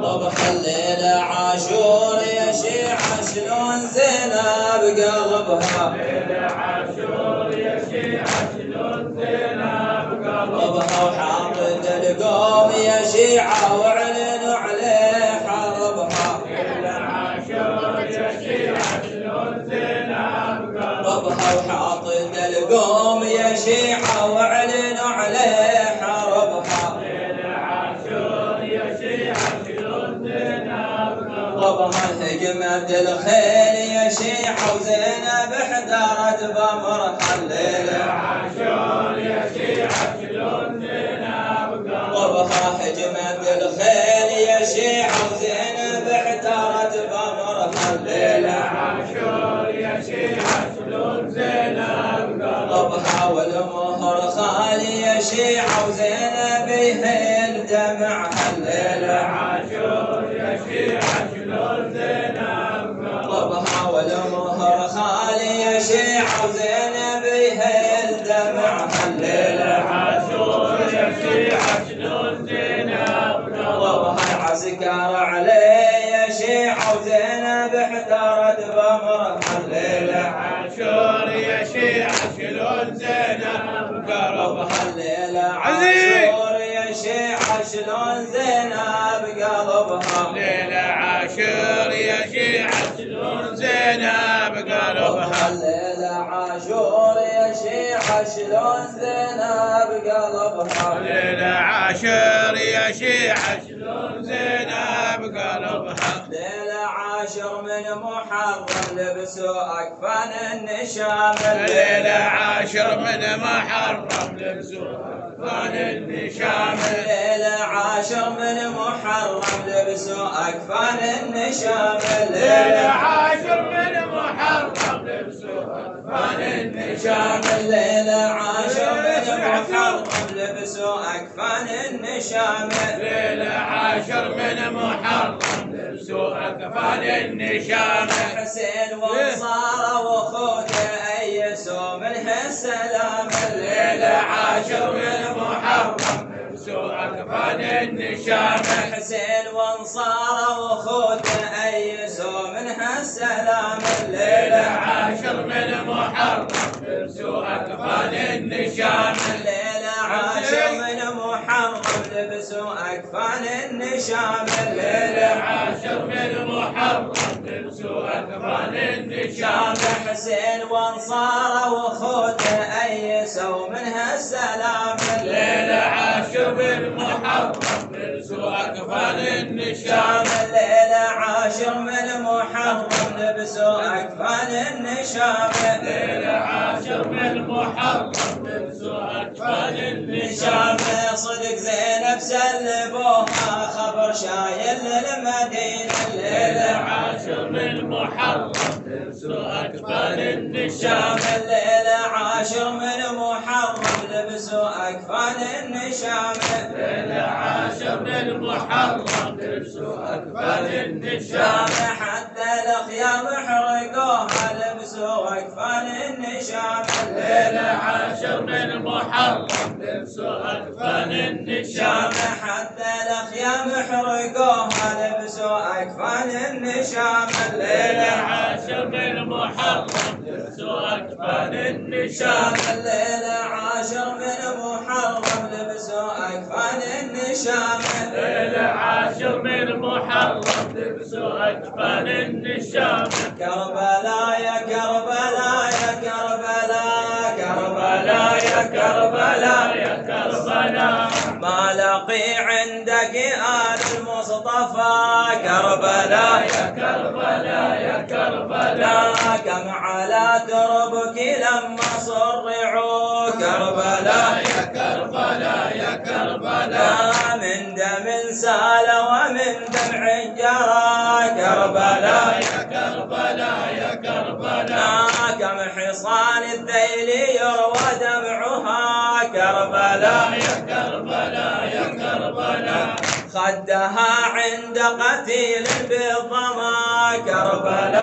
ضبح الليل عاشور يا شيعة شلون زينب قلبها. ضبها وحاطد القوم يا شيعة واعلنوا عليه حربها. ضبها وحاطد القوم يا شيعة واعلنوا عليه حربها. ضبها هجمت الخيل يا شيعة وزينب احتارت بامرها الليل. ضبها هجمت الخيل يا شيعة وزينب احتارت بامرها الليل. ضبها والمهر خالي يا شيعة وزينب يهيل دمعها الليل. ضبها والمهر خالي يا شيعة وزينب يهيل دمعها الليل. ضبها عسكر عليه يا شيعة وزينب احتارت بامرها الليل. ضبها الليل عاشور يا شيعة شلون زينب قلبها. ضبها الليل عاشور يا شيعة شلون زينب قلبها. ليل عاشر من محرم لبسوا أكفان النشام. الليلة عاشر من محرم لبسوا أكفان النشام. ليل عاشر من محرم لبسوا أكفان النشام. الليلة عاشر من محرم لبسوا أكفان النشام. الليل عاشر من محرم لبسوا أكفان النشام. الليلة عاشر من محرم لبسوا أكفان النشام. حسين وانصاره واخوته ايسوا منه السلام. الليلة عاشر من محرم لبسوا أكفان النشام. حسين وانصاره واخوته ايسوا منه السلام. الليلة عاشر من محرم لبسوا أكفان النشام. الليل عاشر من محرم لبسوا أكفان النشام. الليلة عاشر من محرم لبسوا أكفان النشام. حسين وانصاره واخوته ايسوا منه السلام. الليلة عاشر من محرم لبسوا أكفان النشام. الليل عاشر من محرم لبسوا أكفان النشام. الليلة عاشر من محرم لبسوا أكفان النشام. صدق زينب سلبوها خبر شايل للمدينة. الليلة عاشر من محرم لبسوا أكفان النشام. الليل عاشر من محرم لبسوا أكفان النشام. الليلة عاشر من محرم لبسوا أكفان النشام. حتى الخيام حرقوها لبسوا أكفان النشام. الليلة عاشر من محرم لبسوا أكفان النشام. حتى الخيام حرقوها لبسوا أكفان النشام. الليلة عاشر من محرم لبسوا أكفان النشام. الليل عاشر من محرم لبسوا أكفان النشام. الليلة عاشر من محرم لبسوا أكفان النشام. كربلاء يا كربلاء يا كربلاء كربلاء يا كربلاء يا كربلاء. ما لقي عندك آل المصطفى. كربلاء يا كربلاء يا كربلاء. كم على تربك لما صرعوا. كربلاء يا كربلاء يا كربلاء. من دم سال ومن دمع جرى. كربلاء يا كربلاء يا كربلاء. كم حصان الذيل يروى دمعها. كربلاء يا كربلاء يا كربلاء. خدها عند قتيل بالظما. كربلاء